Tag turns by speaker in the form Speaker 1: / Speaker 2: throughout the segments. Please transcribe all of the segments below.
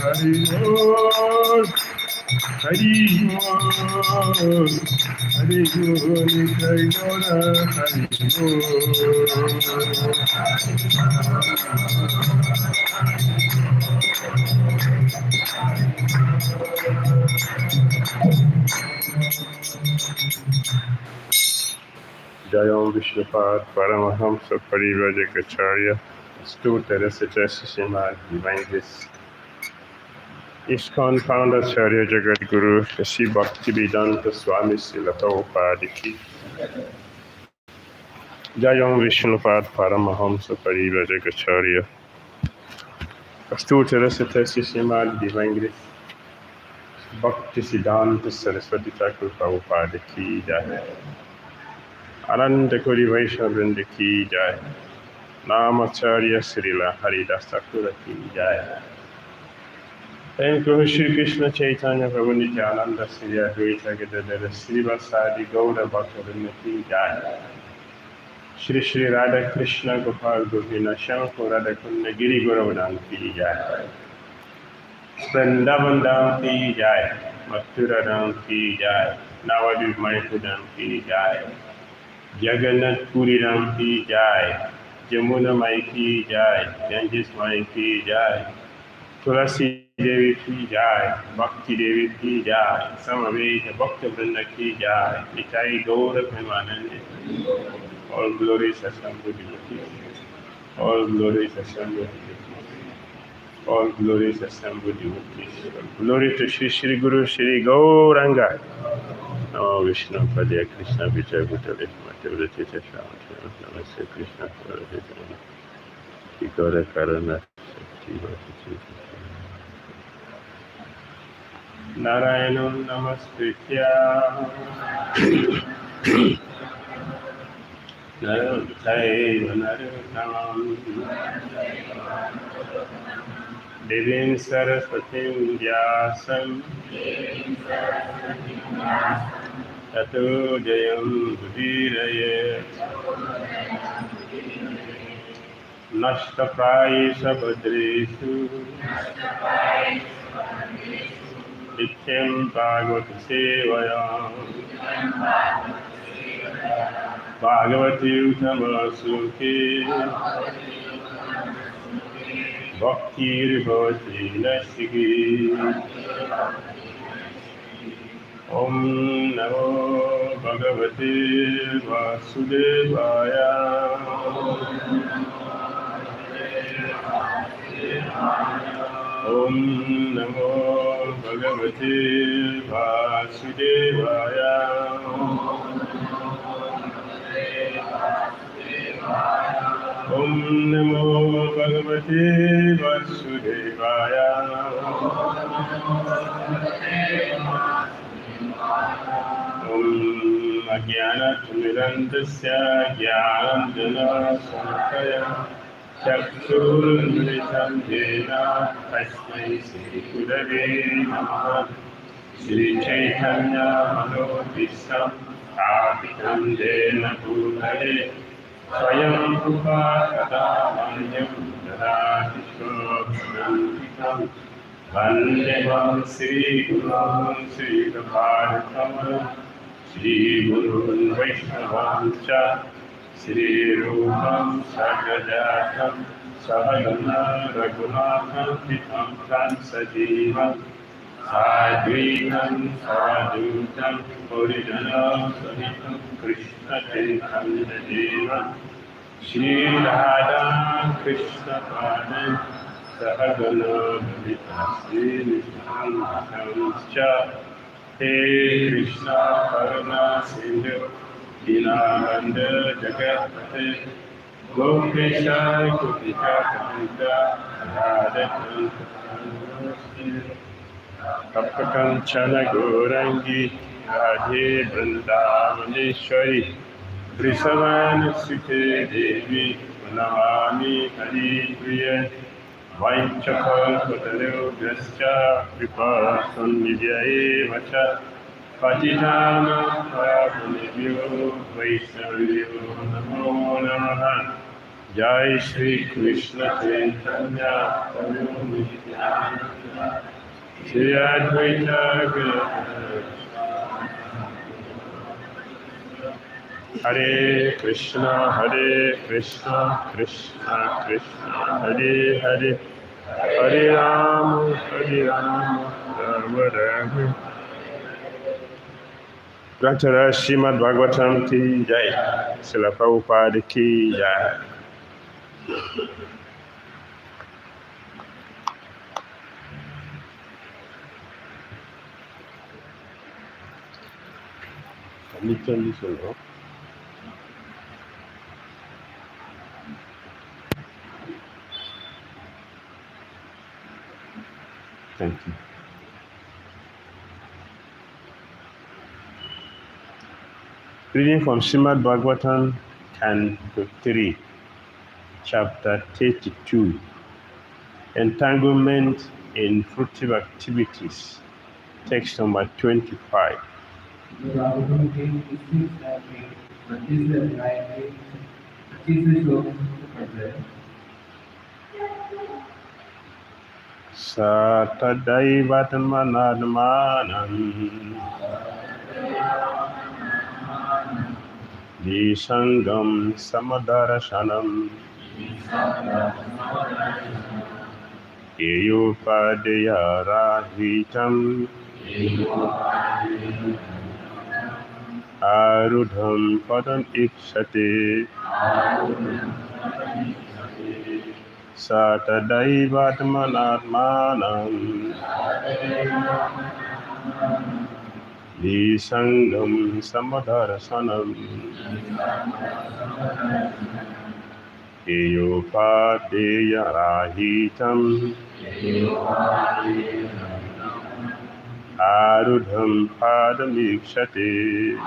Speaker 1: Hari Bol, Hari Bol, Hari Bol, Jai Gaura, Hari Bol. Jayam Vishnupad Paramahamsa Parivrajacharya Stuta Rasachasya Srimad Divine Bliss ISKCON Founder Charya Jagat Guru Shri Bhakti Vedanta Swami Srila Prabhupada Ki Jayam Vishnupad Paramahamsa Parivrajacharya Stuta Rasachasya Srimad Divine Bliss Bhakti Siddhanta Saraswati Thakur Prabhupada Ki Jai Ananda Kori Vaishnava Vrinda Ki Jai Namacharya Srila Haridas Thakur Ki Jai. Thank you, Shri Krishna Chaitanya Prabhu Nityananda Sri Advaita Gadadara Srivasadi Gaura Bhaktivinoda Ki Jai. Shri Shri Radha Krishna Gopal Govina Shankar Radha Kunda Giri Gauravan Ki Jai. Vrindavan Ki Jai. Mathura Ki Jai. Navadvip Mayapur Ki Jai. Jagannath Puri Ram Ki Jai. Jamuna Mai Ki Jai. Ganges Mai Ki Jai. Tulasi Devi Ki Jai. Bhakti Devi Ki Jai. Samaveta Bhakta Vrinda Ki Jai. Nitai Gaura Premanande. All glories assembled devotees. All glories assembled devotees. All glories assembled devotees. Glory to Shri Shri Guru Shri Gauranga. Namo Vishnu Padya Krishna Vijay Bhutale Matyavrati Chashamati Namaste Krishna Paraditana Igora Karana Shakti Vati Narayanam Namaskritya Narotthaiva Narottamam Devim Saraswatim Vyasam Tato Jayam Dhira Nashtaprayesha Bhadreshu Nityam Bhagavata Sevayam Bhagavati Uttamasukhe Bhaktir Bhati Nashiki Om Namo Bhagavate Vasudevaya Om Namo Bhagavate Vasudevaya Om Namo Bhagavate Vasudevaya Om Ajnanatirandasya Jnanandjana Sankaya Chakshurunmilitam Jena Tasmai Shri Gurave Namaha Shri Chaitanya Manobhistam Sthapitam Jena Bhutale Swayam Rupa Kadamanyam Dadati Shobhanantikam Vandemam Sri Gurum Sri Bhagavatam Sri Gurun Vaishnavamcha Sri Rupam Sagrajatam Sahagana Raghunatham Pitam Transajivam Sadhvinam Sadhutam Purijanam Sahitam Krishna Chaitanya Deva Shri Radha Krishna Padam Sahagana Bhavitasi Nisham Bhakamscha He Krishna Karuna Sindhu Dinabandha Jagatpate Gopesha Gopika Kapita Radha Kapakanchana Gourangi Radhe Vrindavaneshwari Vrisavana Devi Namami Hari Priya Vainchakalpatarubhyascha Vipasannidhyayevacha Patitanam Pavanebhyo Vaishnavyo Namo Namaha Jai Shri Krishna Chaitanya Prabhu Nityananda Shri Advaita Gadadhara Hare Krishna Krishna Krishna Hare Hare Hare Rama Rama Rama Grantara Srimad Bhagavatam Ki Jai Srila Prabhupada Ki Jai. Let me turn this one off. Thank you. Reading from Srimad Bhagavatam, Canto 3, Chapter 32, Entanglement in Fruitive Activities, text number 25. Satadaivatmanadmanam Disangam Samadarashanam Eyopadeya Rahitam Arudham Padam Ikshate Satadaivatmanatmanam Disangam Samadarasanam Eyopadeya Rahitam Arudham Padamikshate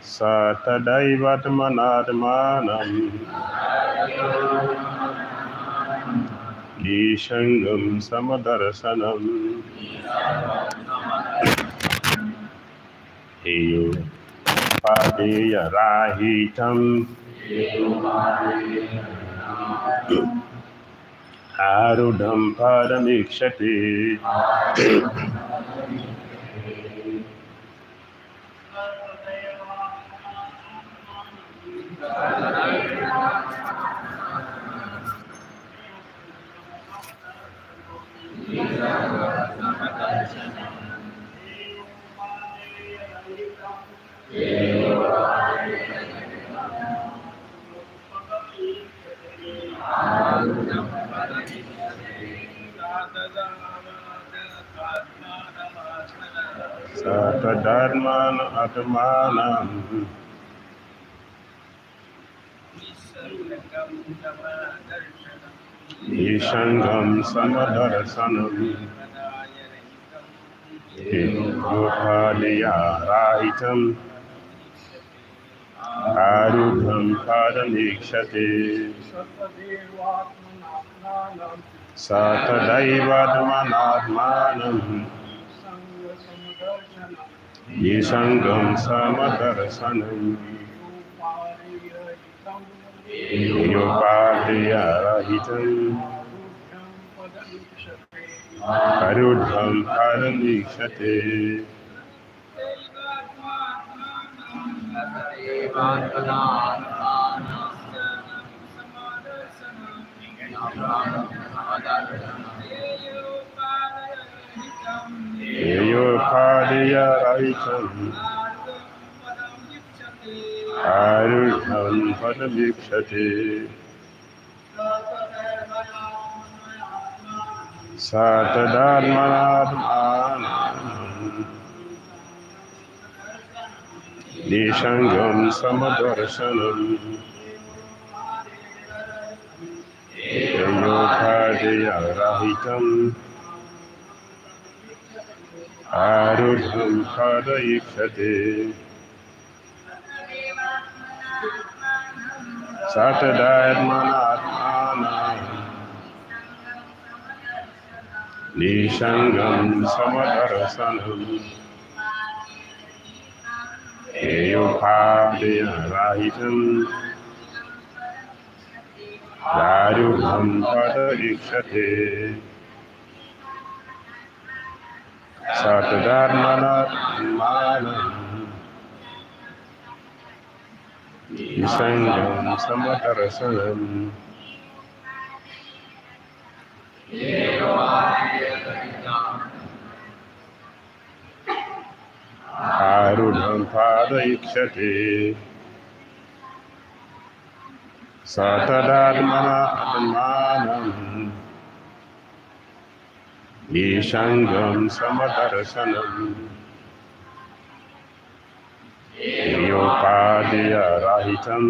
Speaker 1: Satadaivatmanatmanam Dishangam Samadarasanam Eyopadeya Rahitam Arudham Padamikshate Satadharman Atmanam Ishangam Samadarasanam Eyopadeya Rahitam Arudham Padamikshate Satadaivatmanatmanam Yesangam Samadarasanam Eyopadeya Rahitam Arudham Padamikshate Eyopadeya Rahitam Arudham Padamikshate Satadharmanatmanam Dishangam Samadarasanam Eyopadeya Rahitam Arudham Padamikshate Satadharmanatmanam Dishangam Samadarasanam Eyopadirahitam Darubham Pada Ikshate Satadharmanat Manam Isangam Samatarasanam Arudham Pada Ikshate Satadharmanat Manam Ishangam Samatarasanam Eyopadirahitam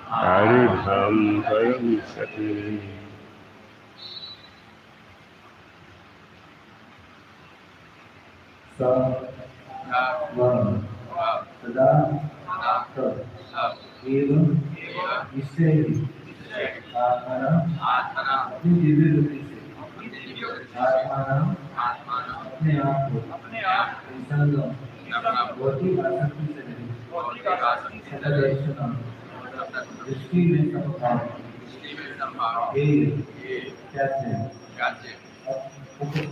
Speaker 1: Arudham Paramishati.
Speaker 2: Swami Sada एवं इससे आत्माना अपनी दिव्य बुद्धि से आत्माना अपने आप को संगम भौतिक आसक्ति से नहीं सदर्शनम दृष्टि में समभाव कैसे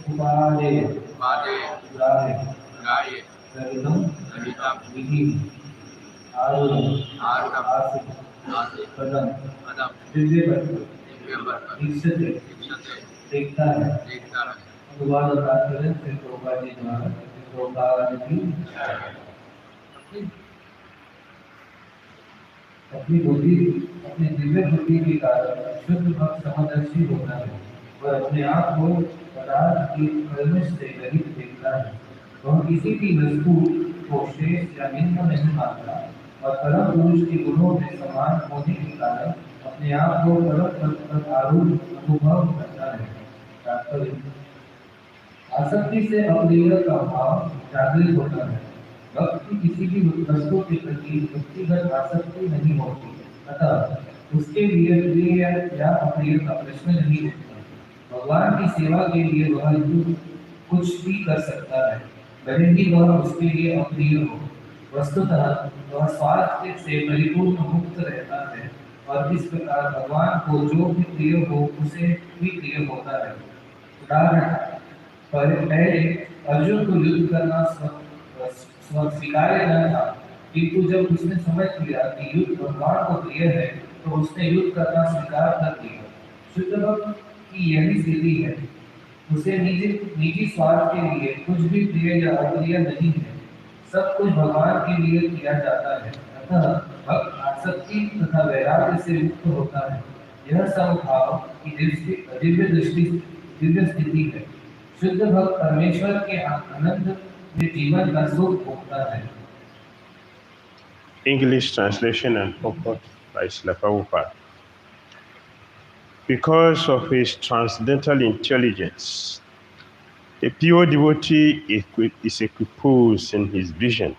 Speaker 2: उपादेय सरितम विधि आरूढ़ आसिक पदम दिव्य दीक्षते देखता है अनुवाद और तात्पर्य से प्रभुपाद जी द्वारा प्रभुपाद की अपनी बुद्धि अपनी दिव्य बुद्धि के कारण शुद्ध भक्त समदर्शी होता है और अपने आप को पदार्थ की कलमश से रहित देखता है। वह किसी भी वस्तु को श्रेष्ठ या निम्न नहीं मानता और परम पुरुष के गुणों में समान होने के कारण अपने आप को परम पद पर आरूढ़ अनुभव करता है। तात्पर्य आसक्ति से अप्रिय का भाव जागृत होता है। भक्त की किसी भी वस्तु के प्रति व्यक्तिगत आसक्ति नहीं होती, अतः उसके लिए प्रिय या अप्रिय का प्रश्न नहीं उठता। भगवान की सेवा के लिए वह कुछ भी कर सकता है, भले ही वह उसके लिए अप्रिय हो। वस्तुतः वह स्वार्थ से परिपूर्ण मुक्त रहता है और इस प्रकार भगवान को जो भी प्रिय हो उसे भी प्रिय होता है। उदाहरण पहले अर्जुन को युद्ध करना स्वीकार्य न था, किंतु जब उसने समझ लिया कि युद्ध भगवान को प्रिय है तो उसने युद्ध करना स्वीकार कर लिया। शुद्ध भक्त की यही स्थिति है, उसे निजी स्वार्थ के लिए कुछ भी प्रिय या अप्रिय नहीं है, सब कुछ भगवान के लिए किया जाता है। अतः भक्त आसक्ति तथा वैराग्य से मुक्त होता है। यह समभाव की दिव्य स्थिति है। शुद्ध भक्त परमेश्वर के आनंद में जीवन का सुख भोगता है।
Speaker 1: English translation and purport by Srila Prabhupada. Because of his transcendental intelligence, a pure devotee is equiposed in his vision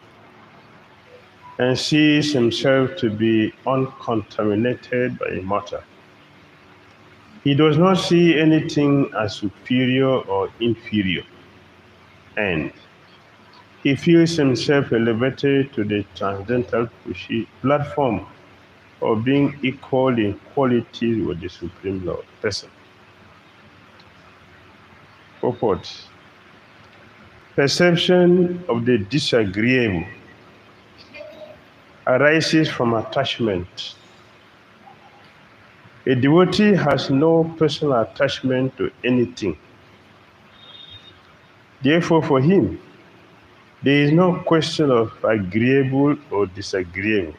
Speaker 1: and sees himself to be uncontaminated by matter. He does not see anything as superior or inferior, and he feels himself elevated to the transcendental platform of being equal in quality with the Supreme Lord Person. Purport: perception of the disagreeable arises from attachment. A devotee has no personal attachment to anything. Therefore, for him, there is no question of agreeable or disagreeable.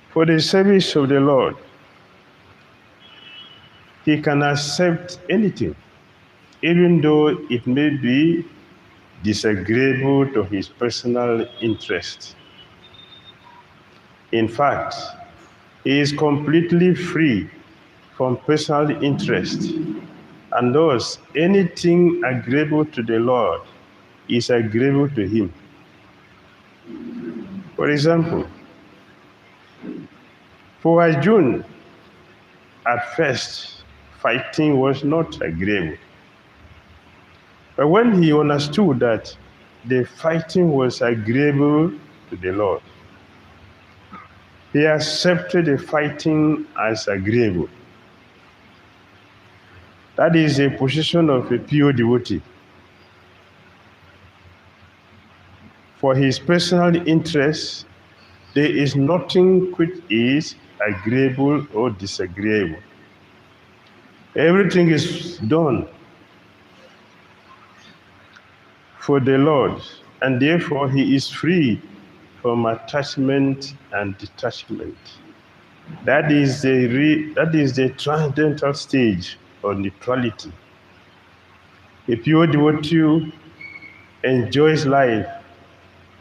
Speaker 1: For the service of the Lord, he can accept anything, even though it may be disagreeable to his personal interest. In fact, he is completely free from personal interest, and thus anything agreeable to the Lord is agreeable to him. For example, for Arjuna, at first, fighting was not agreeable. But when he understood that the fighting was agreeable to the Lord, he accepted the fighting as agreeable. That is a position of a pure devotee. For his personal interests, there is nothing which is agreeable or disagreeable. Everything is done for the Lord, and therefore he is free from attachment and detachment. That is the transcendental stage of neutrality. A pure devotee enjoys life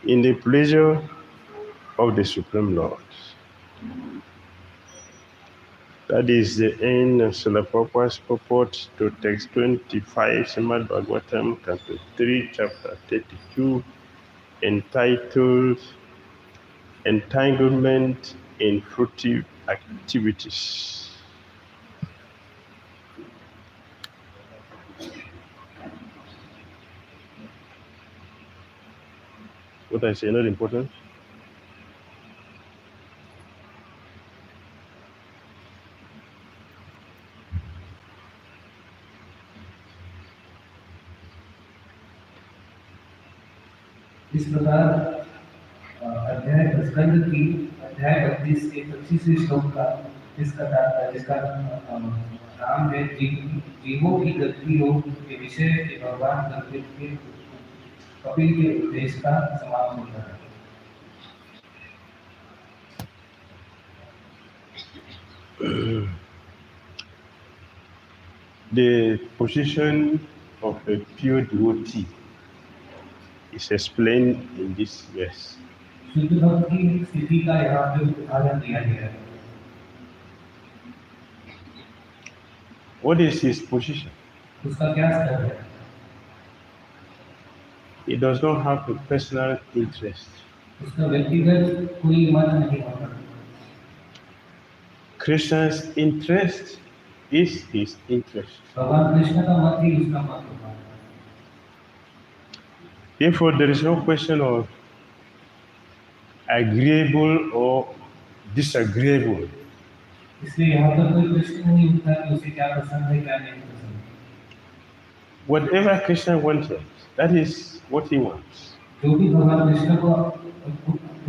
Speaker 1: in the pleasure of the Supreme Lord. That is the end of Srila Prabhupada's purport to text 25, Srimad Bhagavatam, Canto 3, Chapter 32, entitled Entanglement in Fruitive Activities. What I say, not important?
Speaker 2: इस प्रकार अध्याय स्कंद की अध्याय 32 के 25वें श्लोक का जिसका नाम है जीवों की गति योग के विषय के भगवान कपिल के उपदेश का समापन होता है।
Speaker 1: The position of a pure devotee is explained in this verse.
Speaker 2: शुद्ध भक्त की स्थिति का यहाँ पे उदाहरण दिया गया है।
Speaker 1: What is his position?
Speaker 2: उसका क्या स्तर है?
Speaker 1: He does not have a personal interest.
Speaker 2: उसका व्यक्तिगत कोई मत नहीं होता।
Speaker 1: Krishna's interest is his interest.
Speaker 2: भगवान कृष्ण का मत ही उसका मत होता है।
Speaker 1: Therefore, there is no question of agreeable or disagreeable.
Speaker 2: इसलिए यहाँ पर कोई प्रश्न नहीं उठता कि उसे क्या पसंद है क्या नहीं पसंद।
Speaker 1: Whatever Krishna wanted, that is what he wants.
Speaker 2: जो भी भगवान कृष्ण को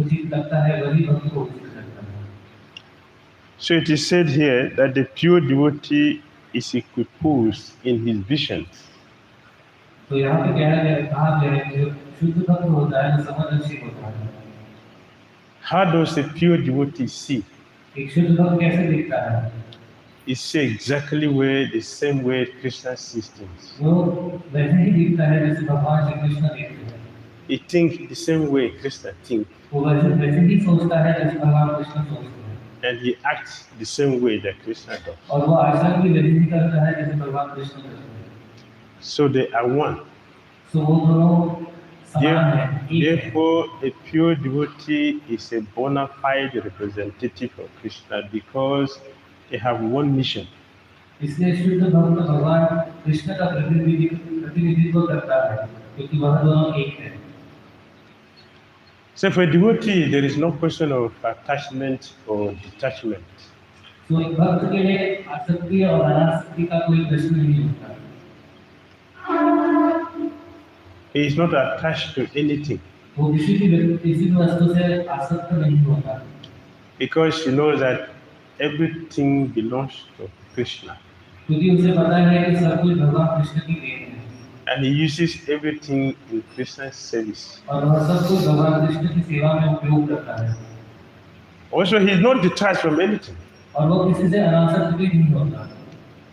Speaker 2: उचित लगता है वही भक्त को उचित लगता है।
Speaker 1: So it is said here that the pure devotee is equiposed in his visions.
Speaker 2: तो यहाँ पे कहा गया है जो शुद्ध भक्त होता है वो समदर्शी होता है।
Speaker 1: How does a pure devotee see?
Speaker 2: एक शुद्ध भक्त कैसे दिखता है?
Speaker 1: He sees exactly the same way Krishna sees things.
Speaker 2: वो वैसे ही दिखता है जैसे भगवान श्री कृष्ण देखते हैं।
Speaker 1: He thinks the same way Krishna thinks.
Speaker 2: वो वैसे ही सोचता है जैसे भगवान कृष्ण सोचते हैं।
Speaker 1: And he acts the same way that Krishna does.
Speaker 2: और वो आचरण भी वैसे ही करता है जैसे भगवान कृष्ण करते हैं।
Speaker 1: So they are one.
Speaker 2: So वो दोनों समान हैं।
Speaker 1: Therefore, a pure devotee is a bona fide representative of Krishna because they have one mission.
Speaker 2: इसलिए शुद्ध भक्त भगवान कृष्ण का प्रतिनिधित्व करता है क्योंकि वह दोनों एक हैं।
Speaker 1: So for a devotee, there is no question of attachment or detachment.
Speaker 2: तो एक भक्त के लिए आसक्ति और अनासक्ति का कोई प्रश्न नहीं होता।
Speaker 1: He is not attached to anything.
Speaker 2: वो किसी भी वस्तु से आसक्त नहीं होता।
Speaker 1: Because he knows that everything belongs to Krishna.
Speaker 2: क्योंकि उसे पता है कि सब कुछ भगवान कृष्ण की देन है।
Speaker 1: And he uses everything in Krishna's service.
Speaker 2: और वह सब कुछ भगवान कृष्ण की सेवा में उपयोग करता है।
Speaker 1: Also, he is not detached from anything.
Speaker 2: और वो किसी से अनासक्त भी नहीं होता।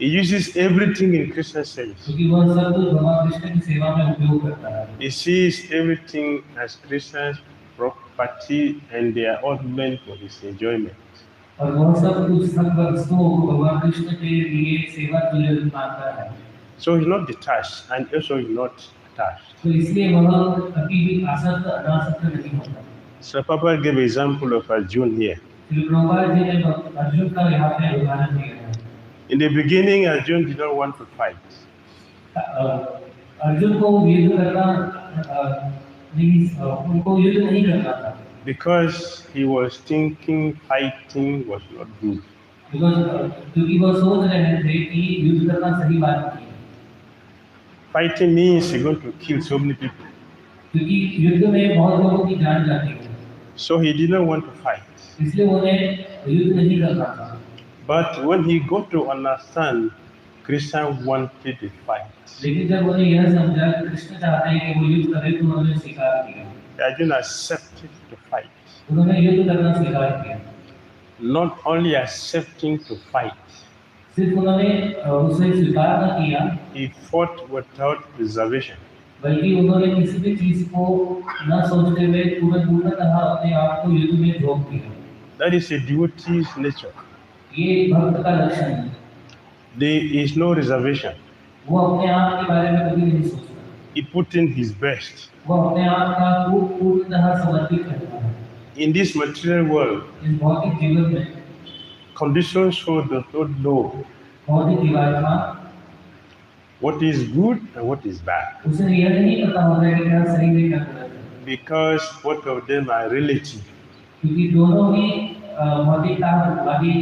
Speaker 1: He uses everything in Krishna's service.
Speaker 2: क्योंकि वह सब कुछ भगवान कृष्ण की सेवा में उपयोग करता है।
Speaker 1: He sees everything as Krishna's property and they are all meant for his enjoyment.
Speaker 2: और वह सब कुछ सब वस्तुओं को भगवान कृष्ण के लिए सेवा के लिए मानता है।
Speaker 1: So he's not detached and also he's not attached.
Speaker 2: तो इसलिए वह कभी भी आसक्त अनासक्त नहीं होता।
Speaker 1: So Papa gave an example of Arjun here.
Speaker 2: Shri Prabhupada ji ने अर्जुन का यहाँ पे उदाहरण दिया है।
Speaker 1: In the beginning, Arjun did not want to fight.
Speaker 2: Arjun को युद्ध करना उनको युद्ध नहीं करना था,
Speaker 1: because he was thinking fighting was not good.
Speaker 2: क्योंकि वो सोच रहे थे कि युद्ध करना सही बात नहीं है,
Speaker 1: Fighting means you're going to kill so many people.
Speaker 2: क्योंकि युद्ध में बहुत लोगों की जान जाती है,
Speaker 1: So he didn't want to fight.
Speaker 2: इसलिए उन्हें युद्ध नहीं करना था।
Speaker 1: But when he got to understand, Krishna wanted to fight.
Speaker 2: लेकिन जब उन्हें यह समझा कि कृष्ण चाहते हैं कि वो युद्ध करे, तो उन्होंने स्वीकार किया,
Speaker 1: Arjuna accepted to fight.
Speaker 2: उन्होंने युद्ध करना स्वीकार किया।
Speaker 1: Not only accepting to fight,
Speaker 2: सिर्फ उन्होंने उसे स्वीकार न किया,
Speaker 1: he fought without reservation.
Speaker 2: बल्कि उन्होंने किसी भी चीज को न सोचते हुए पूर्णतः अपने आप को युद्ध में झोंक दिया।
Speaker 1: That is a devotee's nature.
Speaker 2: ये भक्त का लक्षण है।
Speaker 1: There is no reservation.
Speaker 2: वो अपने आप के बारे में कभी नहीं सोचता।
Speaker 1: He put in his best.
Speaker 2: वो अपने आप का पूर्णतः समर्पित करता है।
Speaker 1: In this material world,
Speaker 2: इस भौतिक जीवन में
Speaker 1: conditions so does not know
Speaker 2: भौतिक जीवात्मा
Speaker 1: what is good and what is bad,
Speaker 2: उसे यह नहीं पता होता है कि क्या सही है क्या गलत है,
Speaker 1: because both of them are relative.
Speaker 2: क्योंकि दोनों ही भौतिकतावादी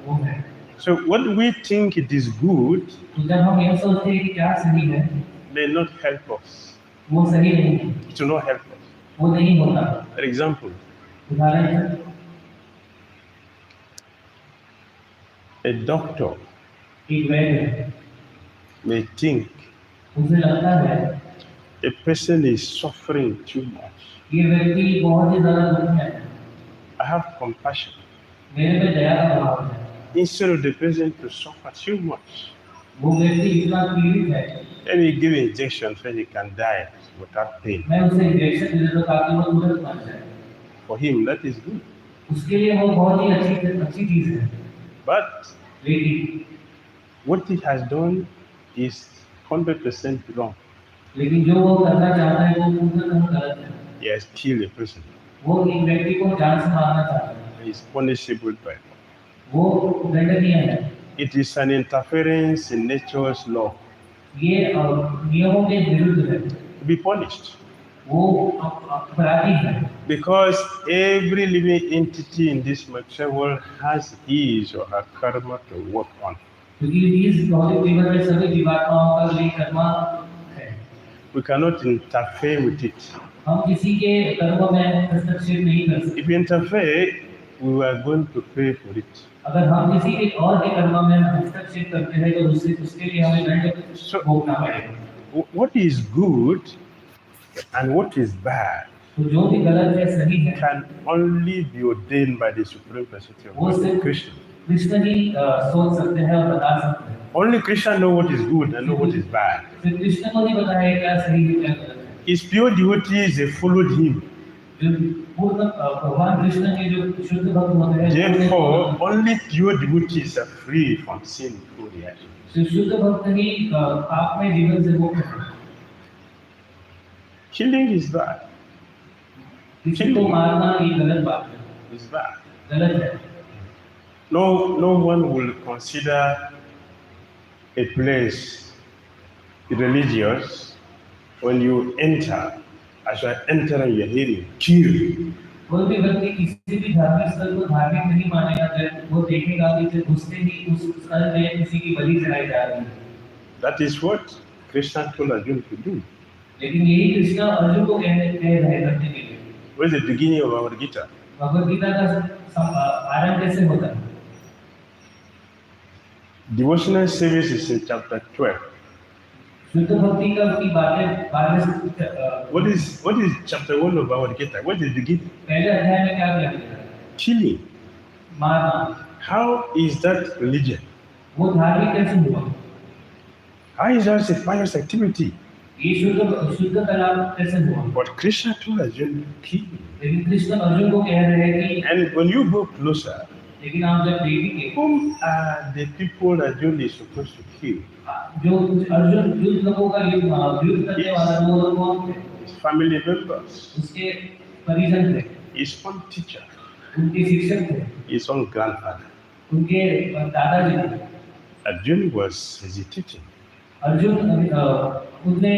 Speaker 2: वो है।
Speaker 1: So what we think it is good
Speaker 2: तो जब हम यह सोचते हैं कि क्या सही है,
Speaker 1: may not help us.
Speaker 2: वो सही नहीं है,
Speaker 1: It will not help us.
Speaker 2: वो नहीं होता।
Speaker 1: For example,
Speaker 2: उदाहरण,
Speaker 1: a doctor
Speaker 2: एक वैद्य
Speaker 1: may think
Speaker 2: उसे लगता है
Speaker 1: a person is suffering too much.
Speaker 2: ये व्यक्ति बहुत ही ज्यादा दुख में है,
Speaker 1: I have compassion.
Speaker 2: मेरे पे दया का भाव है।
Speaker 1: Instead of the person to suffer too much,
Speaker 2: वो व्यक्ति इतना पीड़ित है,
Speaker 1: let me give injection so he can die without pain.
Speaker 2: मैं उसे इंजेक्शन दे देता हूं ताकि वो तुरंत मर जाए।
Speaker 1: For him, that is good.
Speaker 2: उसके लिए वो बहुत ही अच्छी चीज है।
Speaker 1: But
Speaker 2: लेकिन
Speaker 1: what he has done is 100% wrong.
Speaker 2: लेकिन जो वो करना चाहता है वो पूर्णतः गलत है।
Speaker 1: He has killed a person.
Speaker 2: वो एक व्यक्ति को जान से मारना चाहता है,
Speaker 1: He is punishable by law.
Speaker 2: वो दंडनीय है।
Speaker 1: It is an interference in nature's law
Speaker 2: ये नियमों के विरुद्ध है,
Speaker 1: to be punished.
Speaker 2: वो अपराधी है।
Speaker 1: Because every living entity in this material world has his or her karma to work on.
Speaker 2: क्योंकि इस भौतिक जीवन में सभी जीवात्माओं का लिए कर्म है।
Speaker 1: We cannot interfere with it.
Speaker 2: हम किसी के कर्म में हस्तक्षेप नहीं कर सकते।
Speaker 1: If we interfere, we are going to pay for it.
Speaker 2: अगर हम किसी के और के कर्म में हस्तक्षेप करते हैं तो उसके लिए हमें दंड भोगना पड़ेगा।
Speaker 1: What is good and what is bad
Speaker 2: तो जो भी गलत है सही है,
Speaker 1: can only be ordained by the Supreme Personality of
Speaker 2: वो
Speaker 1: God,
Speaker 2: सिर्फ
Speaker 1: Krishna.
Speaker 2: कृष्ण ही सोच सकते हैं और बता सकते हैं।
Speaker 1: Only Krishna knows what is good and know what is bad.
Speaker 2: सिर्फ कृष्ण को नहीं पता है क्या सही है क्या गलत है।
Speaker 1: His pure devotees, they followed him.
Speaker 2: जो पूर्ण भगवान कृष्ण के जो शुद्ध भक्त होते हैं,
Speaker 1: Therefore, only pure devotees are free from sin through reaction.
Speaker 2: तो शुद्ध भक्त ही पाप में जीवन से मुक्त है।
Speaker 1: Killing is bad.
Speaker 2: किसी को मारना ये गलत बात है,
Speaker 1: It's bad.
Speaker 2: गलत है।
Speaker 1: No one will consider a place religious when you enter. As you are entering, you are hearing kill.
Speaker 2: कोई भी व्यक्ति किसी भी धार्मिक स्थल को धार्मिक नहीं मानेगा जब वो देखेगा कि घुसते ही उस स्थल में किसी की बलि चढ़ाई जा रही है।
Speaker 1: That is what Krishna told Arjuna to do.
Speaker 2: लेकिन यही कृष्ण अर्जुन को कह रहे करने के लिए।
Speaker 1: What is the beginning of our Gita?
Speaker 2: Bhagavad Gita का आरंभ कैसे होता है?
Speaker 1: Devotional service is in chapter 12.
Speaker 2: शुद्ध भक्ति का की बातें
Speaker 1: What is chapter 1 of our Gita? What is the Gita?
Speaker 2: पहले अध्याय में क्या किया गया है?
Speaker 1: Killing.
Speaker 2: मारना।
Speaker 1: How is that religion?
Speaker 2: वो धार्मिक कैसे हुआ?
Speaker 1: How is that a pious activity?
Speaker 2: ये शुद्ध कला कैसे हुआ?
Speaker 1: But Krishna told Arjuna to kill.
Speaker 2: लेकिन कृष्ण अर्जुन को कह रहे हैं कि
Speaker 1: And when you go closer,
Speaker 2: लेकिन आप जब देखेंगे
Speaker 1: whom are the people Arjuna is supposed to kill?
Speaker 2: जो अर्जुन युद्ध लोगों का युद्ध करने वाला वो लोग कौन थे?
Speaker 1: His family members,
Speaker 2: उसके परिजन थे,
Speaker 1: his own teacher,
Speaker 2: उनके शिक्षक थे,
Speaker 1: his own grandfather.
Speaker 2: उनके दादाजी थे।
Speaker 1: Arjuna was hesitating.
Speaker 2: अर्जुन उसने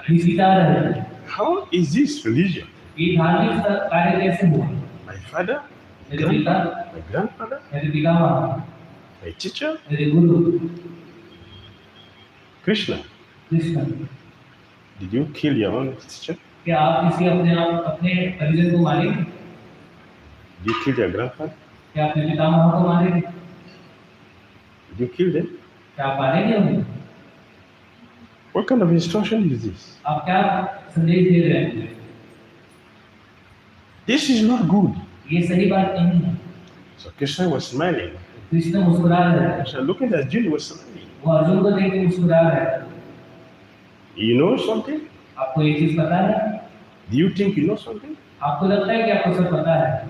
Speaker 2: सीता रहे थे।
Speaker 1: How is this religion?
Speaker 2: ये धार्मिक कार्य कैसे हुआ?
Speaker 1: My father, my
Speaker 2: मेरे पिता,
Speaker 1: my grandfather,
Speaker 2: मेरे पितामह,
Speaker 1: my teacher,
Speaker 2: मेरे गुरु
Speaker 1: Krishna.
Speaker 2: Krishna.
Speaker 1: Did you kill your own teacher?
Speaker 2: क्या आप किसी अपने परिजन को मारेंगे?
Speaker 1: Did you kill your grandfather?
Speaker 2: क्या अपने पितामह को मारेंगे?
Speaker 1: Did you kill them?
Speaker 2: क्या आप मारेंगे उन्हें?
Speaker 1: What kind of instruction is this?
Speaker 2: आप क्या संदेश दे रहे हैं?
Speaker 1: This is not good.
Speaker 2: ये सही बात नहीं है।
Speaker 1: So Krishna was smiling.
Speaker 2: Krishna मुस्कुरा रहे हैं।
Speaker 1: Krishna looking at Arjuna was smiling.
Speaker 2: वो अर्जुन को देख के मुस्कुरा रहे हैं।
Speaker 1: You know something?
Speaker 2: आपको ये चीज पता है?
Speaker 1: Do you think you know something?
Speaker 2: आपको लगता है कि आपको सब पता है?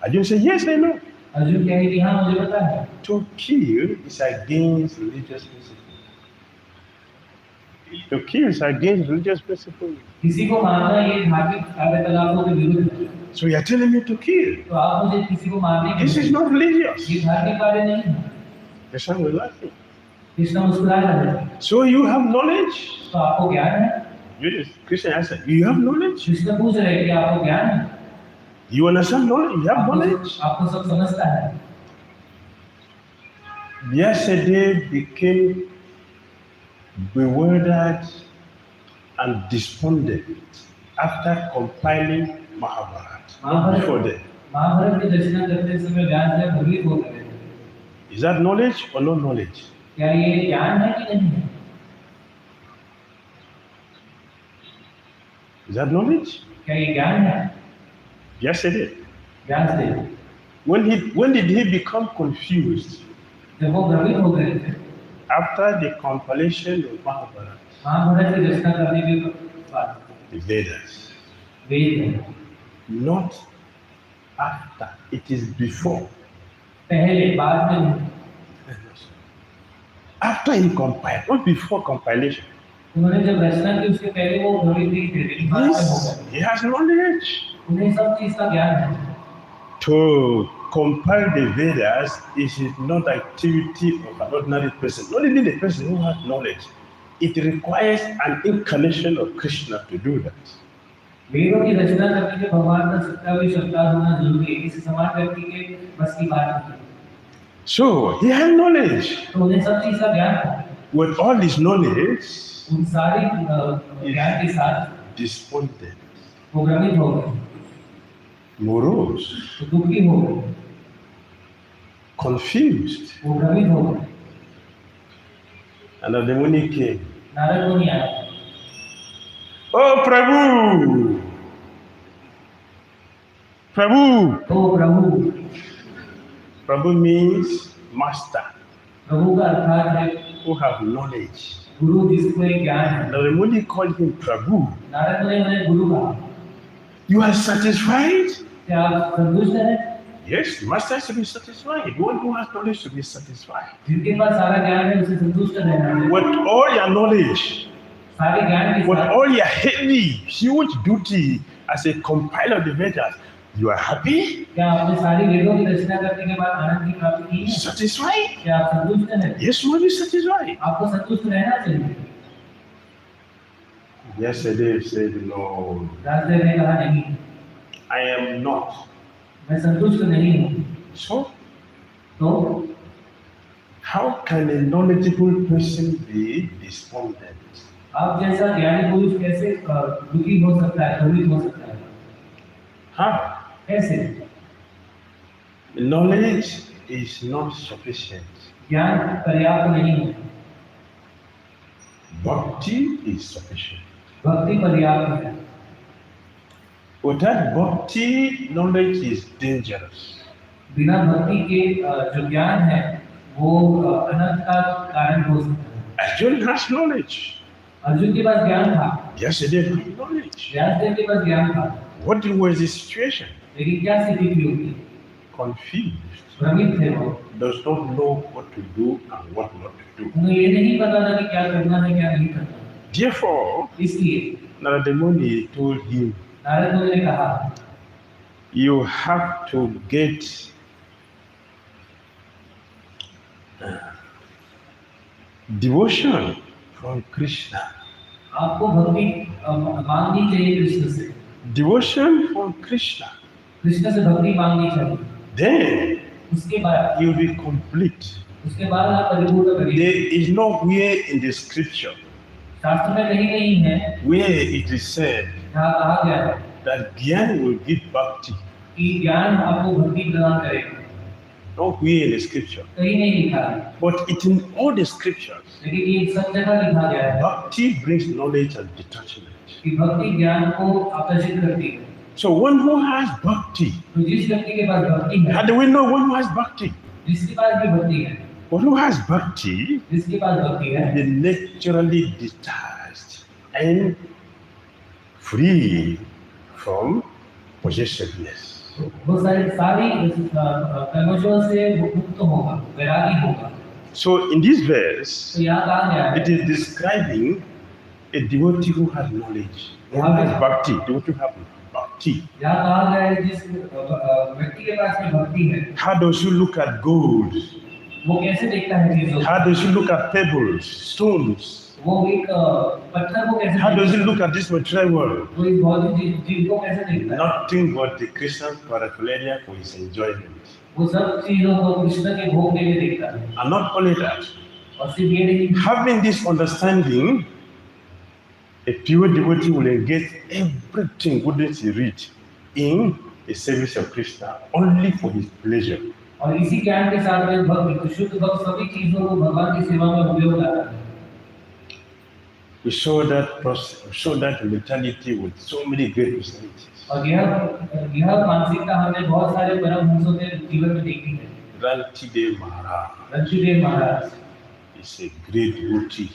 Speaker 1: Arjuna said, yes, I know.
Speaker 2: Arjun कहे कि हाँ मुझे पता है।
Speaker 1: To kill is against religious principles. To kill is against religious principles.
Speaker 2: किसी को मारना ये धार्मिक कार्यकलापों के विरुद्ध है।
Speaker 1: So you are telling me to kill?
Speaker 2: तो आप मुझे किसी को मारने
Speaker 1: This is not religious.
Speaker 2: ये धार्मिक कार्य नहीं है।
Speaker 1: Krishna was laughing.
Speaker 2: कृष्ण मुस्कुरा रहे हैं।
Speaker 1: So you have knowledge?
Speaker 2: तो आपको ज्ञान है?
Speaker 1: Krishna answered, you have knowledge?
Speaker 2: Krishna पूछ रहे हैं कि आपको ज्ञान है?
Speaker 1: You understand knowledge? You have knowledge?
Speaker 2: आपको सब समझता है?
Speaker 1: Yesterday became bewildered and despondent after compiling Mahabharata. Before that.
Speaker 2: Mahabharat की रचना करते समय ज्ञान से भ्रमित हो गए थे।
Speaker 1: Is that knowledge or no knowledge?
Speaker 2: क्या ये ज्ञान है कि नहीं है?
Speaker 1: Is that knowledge?
Speaker 2: क्या ये ज्ञान है?
Speaker 1: Yes, it is.
Speaker 2: ज्ञान से।
Speaker 1: When did he become confused?
Speaker 2: जब वो भ्रमित हो गए थे।
Speaker 1: After the compilation of Mahabharata.
Speaker 2: Mahabharat की रचना करने के बाद।
Speaker 1: The Vedas.
Speaker 2: Veda.
Speaker 1: Not after. It is before.
Speaker 2: पहले बाद में।
Speaker 1: After he compiled, not before compilation.
Speaker 2: उन्होंने जब रचना की उसके पहले वो भ्रमित नहीं थे, लेकिन बाद में हो गए।
Speaker 1: He has knowledge.
Speaker 2: उन्हें सब चीज का ज्ञान है।
Speaker 1: To compile the Vedas is not activity of an ordinary person. Not even a person who has knowledge. It requires an incarnation of Krishna to do that.
Speaker 2: वेदों की रचना करने के भगवान का सत्तावीस अवतार होना जरूरी है। किसी समान व्यक्ति के बस की बात नहीं।
Speaker 1: So he had knowledge.
Speaker 2: तो उन्हें सब चीज का ज्ञान था।
Speaker 1: With all his knowledge,
Speaker 2: उन सारी ज्ञान के साथ
Speaker 1: despondent,
Speaker 2: वो भ्रमित हो गए,
Speaker 1: morose,
Speaker 2: दुखी हो गए,
Speaker 1: confused.
Speaker 2: वो भ्रमित हो गए।
Speaker 1: And the Muni came.
Speaker 2: Narad मुनि आए।
Speaker 1: Oh Prabhu! Prabhu!
Speaker 2: ओ प्रभु।
Speaker 1: Prabhu means master.
Speaker 2: प्रभु का अर्थात है
Speaker 1: who have knowledge.
Speaker 2: गुरु जिसको एक ज्ञान है।
Speaker 1: Now the Muni called him Prabhu.
Speaker 2: Narad ने उन्हें गुरु कहा।
Speaker 1: You are satisfied?
Speaker 2: क्या आप संतुष्ट हैं?
Speaker 1: Yes, the master has to be satisfied. One who has knowledge to be satisfied.
Speaker 2: जिनके पास सारा ज्ञान है उसे संतुष्ट रहना है।
Speaker 1: With all your knowledge,
Speaker 2: सारे ज्ञान के
Speaker 1: with
Speaker 2: साथ,
Speaker 1: all your heavy, huge duty as a compiler of the Vedas, you are happy?
Speaker 2: क्या आपने सारी वेदों की रचना करने के बाद आनंद की प्राप्ति की है?
Speaker 1: Satisfied?
Speaker 2: क्या आप संतुष्ट हैं?
Speaker 1: Yes, you must be satisfied.
Speaker 2: आपको संतुष्ट रहना चाहिए।
Speaker 1: Yesterday said no.
Speaker 2: राजदेव ने कहा नहीं,
Speaker 1: I am not.
Speaker 2: मैं संतुष्ट नहीं हूँ।
Speaker 1: So,
Speaker 2: तो
Speaker 1: how can a knowledgeable person be despondent?
Speaker 2: आप जैसा ज्ञानी पुरुष कैसे दुखी हो सकता है, भ्रमित हो सकता है?
Speaker 1: How?
Speaker 2: कैसे?
Speaker 1: Knowledge is not sufficient.
Speaker 2: ज्ञान पर्याप्त नहीं है।
Speaker 1: Bhakti is sufficient.
Speaker 2: भक्ति पर्याप्त है।
Speaker 1: Without bhakti, knowledge is dangerous.
Speaker 2: बिना भक्ति के जो ज्ञान है वो अनंत का कारण हो सकता है।
Speaker 1: Arjuna has knowledge.
Speaker 2: अर्जुन के पास ज्ञान था।
Speaker 1: Yesterday had knowledge.
Speaker 2: व्यासदेव के पास ज्ञान था।
Speaker 1: What was the situation?
Speaker 2: लेकिन क्या स्थिति थी उनकी?
Speaker 1: Confused.
Speaker 2: भ्रमित थे वो।
Speaker 1: Does not know what to do and what not to do.
Speaker 2: उन्हें ये नहीं पता था कि क्या करना है क्या नहीं करना।
Speaker 1: Therefore,
Speaker 2: इसलिए
Speaker 1: Narada Muni told him,
Speaker 2: Narad मुनि ने कहा,
Speaker 1: you have to get devotion from Krishna.
Speaker 2: आपको भक्ति मांगनी चाहिए कृष्ण से,
Speaker 1: Devotion from Krishna.
Speaker 2: कृष्ण से भक्ति मांगनी चाहिए।
Speaker 1: Then
Speaker 2: उसके बाद
Speaker 1: you will be complete.
Speaker 2: उसके बाद आप परिपूर्ण करिए।
Speaker 1: There is nowhere in the scripture
Speaker 2: शास्त्र में कहीं नहीं है
Speaker 1: where it is said
Speaker 2: जहाँ कहा गया है
Speaker 1: that Gyan will give bhakti.
Speaker 2: कि ज्ञान आपको भक्ति प्रदान करेगा।
Speaker 1: Nowhere in the scripture.
Speaker 2: कहीं नहीं लिखा है,
Speaker 1: But it in all the scriptures,
Speaker 2: लेकिन ये सब जगह लिखा गया है
Speaker 1: bhakti brings knowledge and detachment.
Speaker 2: कि भक्ति ज्ञान को आकर्षित करती है।
Speaker 1: So one who has bhakti,
Speaker 2: तो जिस व्यक्ति के पास भक्ति है,
Speaker 1: how do we know one who has bhakti?
Speaker 2: जिसके पास भी भक्ति है,
Speaker 1: One who has bhakti
Speaker 2: जिसके पास भक्ति है,
Speaker 1: is naturally detached and free from possessiveness.
Speaker 2: वो सारी कलमशों से मुक्त होगा, वैरागी होगा।
Speaker 1: So in this verse,
Speaker 2: तो यहाँ कहा गया है
Speaker 1: it is describing a devotee who has knowledge, who has bhakti, devotee who has bhakti.
Speaker 2: यहाँ कहा गया है जिस व्यक्ति के पास में भक्ति है,
Speaker 1: How does he look at gold?
Speaker 2: वो कैसे देखता है चीजों को?
Speaker 1: How does he look at pebbles, stones?
Speaker 2: वो एक पत्थर को कैसे
Speaker 1: How does he
Speaker 2: देखता है?
Speaker 1: look at this material world?
Speaker 2: वो इस भौतिक जीव को कैसे देखता है?
Speaker 1: Nothing but the Christian paraphernalia for his enjoyment.
Speaker 2: वो सब चीजों को कृष्ण के भोग के लिए देखता है।
Speaker 1: And not only that,
Speaker 2: और सिर्फ ये नहीं,
Speaker 1: having this understanding, a pure devotee will engage everything wouldn't he read in the service of Krishna only for his pleasure.
Speaker 2: और इसी ज्ञान के साथ में भक्त शुद्ध भक्त सभी चीजों को भगवान की सेवा में उपयोग लाता है।
Speaker 1: We saw that mentality with so many great personalities.
Speaker 2: और यह मानसिकता हमने बहुत सारे परम हंसों के जीवन में देखी है।
Speaker 1: Rantide Maharaj
Speaker 2: Ranjit Maharaj
Speaker 1: is a great devotee.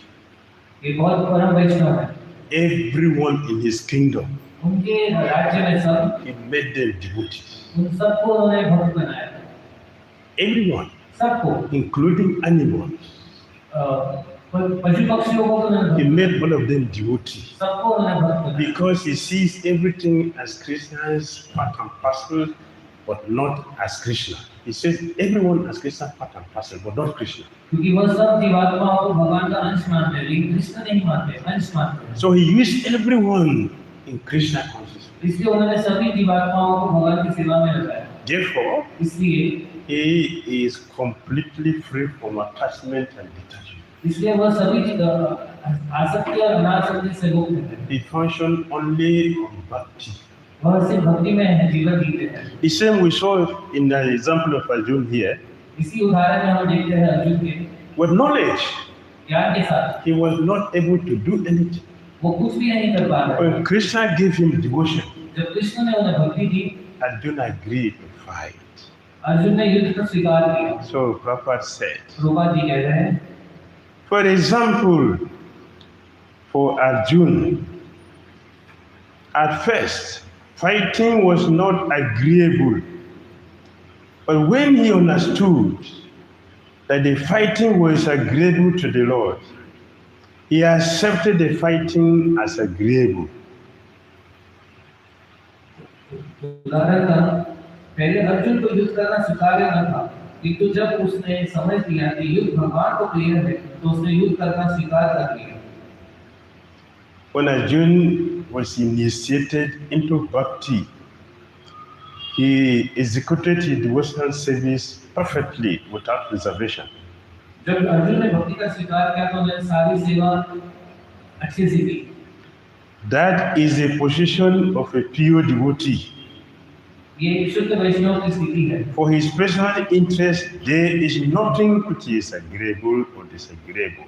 Speaker 2: ये बहुत परम वैष्णव है।
Speaker 1: Everyone in his kingdom,
Speaker 2: उनके राज्य में सब
Speaker 1: he made them devotees.
Speaker 2: उन सबको उन्होंने भक्त बनाया,
Speaker 1: Everyone,
Speaker 2: सबको,
Speaker 1: including animals,
Speaker 2: पशु पक्षियों को उन्होंने
Speaker 1: he made all of them devotees.
Speaker 2: सबको उन्होंने भक्त बनाया,
Speaker 1: Because he sees everything as Krishna's part and parcel, but not as Krishna. He says everyone as Krishna's part and parcel, but not Krishna.
Speaker 2: क्योंकि वह सब जीवात्माओं को भगवान का अंश मानते हैं, लेकिन कृष्ण नहीं मानते, अंश मानते हैं।
Speaker 1: So he used everyone in Krishna consciousness.
Speaker 2: इसलिए उन्होंने सभी जीवात्माओं को भगवान की सेवा में लगाया।
Speaker 1: Therefore,
Speaker 2: इसलिए
Speaker 1: he is completely free from attachment and detachment.
Speaker 2: इसलिए वह सभी आसक्ति और अनासक्ति से मुक्त है।
Speaker 1: He functions only on bhakti.
Speaker 2: वह सिर्फ भक्ति में जीवन जीते हैं।
Speaker 1: The same we saw in the example of Arjuna here.
Speaker 2: इसी उदाहरण में हम देखते हैं अर्जुन के
Speaker 1: With knowledge,
Speaker 2: ज्ञान के साथ
Speaker 1: he was not able to do anything.
Speaker 2: वो कुछ भी नहीं कर पा रहे।
Speaker 1: When Krishna gave him devotion,
Speaker 2: जब कृष्ण ने उन्हें भक्ति दी,
Speaker 1: Arjuna agreed to fight.
Speaker 2: Arjun ने युद्ध को स्वीकार किया।
Speaker 1: So Prabhupada said,
Speaker 2: रूपा जी कह रहे हैं,
Speaker 1: for example, for Arjuna, at first, fighting was not agreeable. But when he understood that the fighting was agreeable to the Lord, he accepted the fighting as agreeable.
Speaker 2: उदाहरण का पहले अर्जुन को युद्ध करना स्वीकार्य न था, किंतु जब उसने समझ लिया कि युद्ध भगवान को प्रिय है, तो उसने युद्ध करना स्वीकार कर लिया।
Speaker 1: When Arjuna was initiated into bhakti, he executed his devotional service perfectly without reservation.
Speaker 2: जब अर्जुन ने भक्ति का स्वीकार किया तो उन्होंने सारी सेवा अच्छे से की।
Speaker 1: That is a position of a pure devotee.
Speaker 2: ये एक शुद्ध वैष्णव की स्थिति है।
Speaker 1: For his personal interest, there is nothing which is agreeable or disagreeable.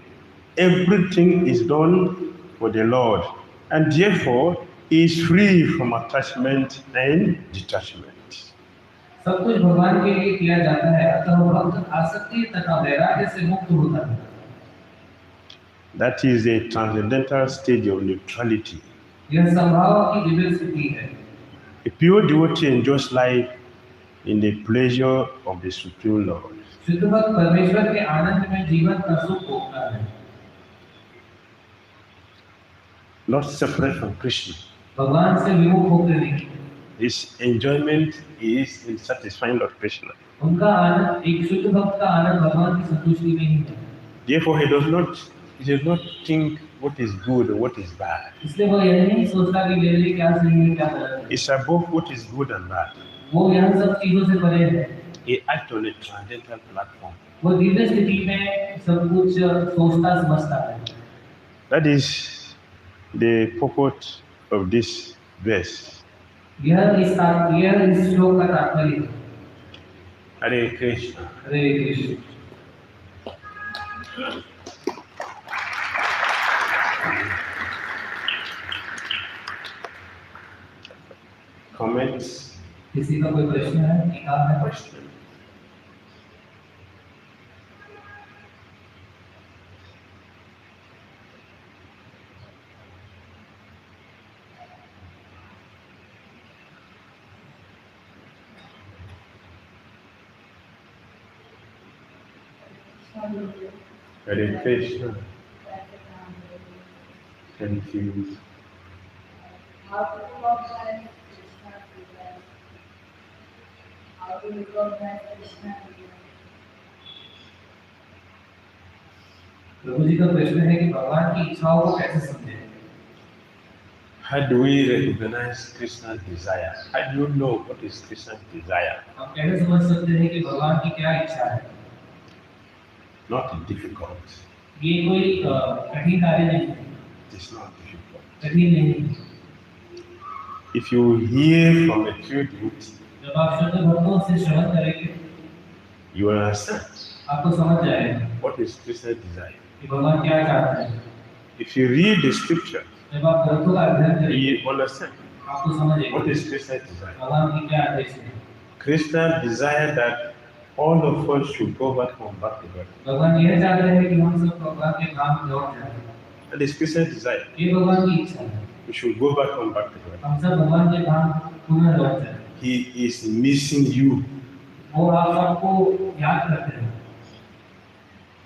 Speaker 1: Everything is done for the Lord, and therefore he is free from attachment and detachment.
Speaker 2: सब कुछ भगवान के लिए किया जाता है, अतः भक्त आसक्ति तथा वैराग्य से मुक्त होता है।
Speaker 1: That is a transcendental stage of neutrality.
Speaker 2: यह संभाव की दिव्य स्थिति है।
Speaker 1: A pure devotee enjoys life in the pleasure of the Supreme Lord.
Speaker 2: शुद्ध भक्त परमेश्वर के आनंद में जीवन का सुख भोगता है,
Speaker 1: Not separate from Krishna.
Speaker 2: भगवान से विमुख होकर नहीं।
Speaker 1: His enjoyment is in satisfying Lord Krishna.
Speaker 2: उनका आनंद, एक शुद्ध भक्त का आनंद भगवान की संतुष्टि में ही है।
Speaker 1: Therefore, he does not think what is good or what is bad.
Speaker 2: इसलिए वो यह नहीं सोचता कि मेरे लिए क्या सही है क्या गलत है।
Speaker 1: It's above what is good and bad.
Speaker 2: वो यह सब चीजों से परे है।
Speaker 1: He acts on a transcendental platform.
Speaker 2: वो दिव्य स्थिति में सब कुछ सोचता समझता है।
Speaker 1: That is the purport of this verse.
Speaker 2: यह इस श्लोक का तात्पर्य है।
Speaker 1: Hare Krishna.
Speaker 2: हरे कृष्ण।
Speaker 1: Comments?
Speaker 2: किसी का कोई प्रश्न है? टीका है?
Speaker 1: Question. Hare Krishna. Confused.
Speaker 3: How to recognize Krishna desire? How to recognize Krishna desire?
Speaker 2: प्रभु जी का प्रश्न है कि भगवान की इच्छाओं को कैसे समझें?
Speaker 1: How do we recognize Krishna's desire? How do you know what is Krishna's desire?
Speaker 2: हम कैसे समझ सकते हैं कि भगवान की क्या इच्छा है?
Speaker 1: Not difficult.
Speaker 2: ये कोई कठिन कार्य नहीं है।
Speaker 1: It's not difficult.
Speaker 2: कठिन नहीं है।
Speaker 1: If you hear from a true devotee,
Speaker 2: जब आप शुद्ध भक्तों से श्रवण करेंगे,
Speaker 1: you will understand
Speaker 2: आपको समझ जाएगा
Speaker 1: what is Krishna's desire.
Speaker 2: कि भगवान क्या चाहते हैं।
Speaker 1: If you read the scripture,
Speaker 2: जब आप ग्रंथों का अध्ययन करेंगे,
Speaker 1: you will understand
Speaker 2: आपको समझेगा
Speaker 1: what is Krishna's desire.
Speaker 2: भगवान की क्या आदेश है।
Speaker 1: Krishna desire that all of us should go back home, back to God.
Speaker 2: भगवान यह चाहते हैं कि हम सब भगवान के धाम लौट जाएं।
Speaker 1: That is Krishna's desire.
Speaker 2: ये भगवान की इच्छा है।
Speaker 1: We should go back home, back to God.
Speaker 2: हम सब भगवान के धाम पुनः लौट जाएं।
Speaker 1: He is missing you.
Speaker 2: वो आप सबको याद करते हैं।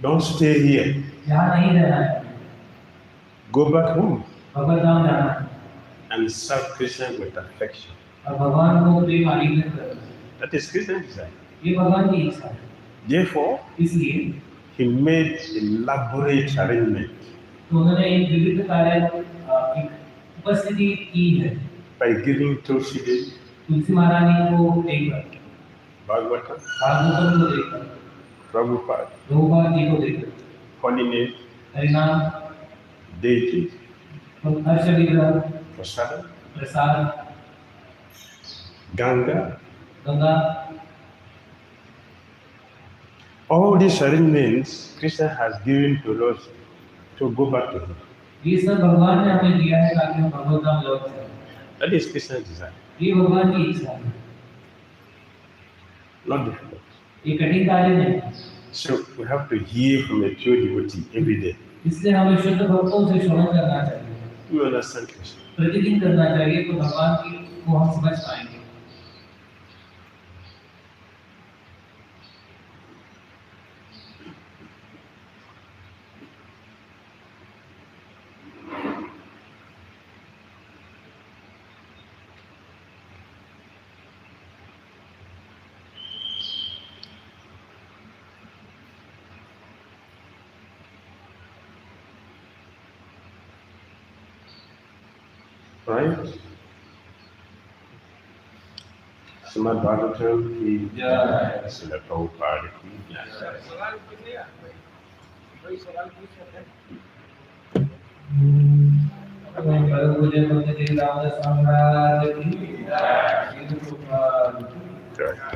Speaker 1: Don't stay here.
Speaker 2: यहाँ नहीं रहना है।
Speaker 1: Go back home
Speaker 2: भगवान धाम जाना है
Speaker 1: and serve Krishna with affection.
Speaker 2: और भगवान को प्रेम आलिंगन करना है।
Speaker 1: That is Krishna's desire.
Speaker 2: ये भगवान की इच्छा है।
Speaker 1: Therefore,
Speaker 2: इसलिए
Speaker 1: he made elaborate arrangement
Speaker 2: तो उन्होंने एक विविध कार्य एक उपस्थिति की है।
Speaker 1: by giving Tulsi Devi,
Speaker 2: तुलसी महारानी को देकर,
Speaker 1: Bhagavatam,
Speaker 2: भागवतम को देकर,
Speaker 1: Prabhupada,
Speaker 2: प्रभुपाद जी को देकर,
Speaker 1: holy name,
Speaker 2: हरिनाम,
Speaker 1: deity,
Speaker 2: हर्ष विग्रह,
Speaker 1: Prasadam,
Speaker 2: Prasad,
Speaker 1: Ganga.
Speaker 2: Ganga,
Speaker 1: All these arrangements Krishna has given to us to go back to him.
Speaker 2: ये सब भगवान ने हमें दिया है ताकि हम भगवत धाम लौट जाएं।
Speaker 1: That is Krishna's desire.
Speaker 2: ये भगवान की इच्छा है।
Speaker 1: Not difficult.
Speaker 2: ये कठिन कार्य नहीं है।
Speaker 1: So we have to hear from a true devotee every day.
Speaker 2: इसलिए हमें शुद्ध भक्तों से श्रवण करना चाहिए।
Speaker 1: We understand Krishna.
Speaker 2: प्रतिदिन करना चाहिए तो भगवान की को हम समझ पाएंगे।
Speaker 1: Right? Srimad Bhagavatam की जय, श्रील प्रभुपाद की जय।
Speaker 4: सवाल पूछिए, कोई सवाल पूछ सकते हैं?
Speaker 2: भगवते भक्ति रामदास महाराज की जय।
Speaker 1: जय।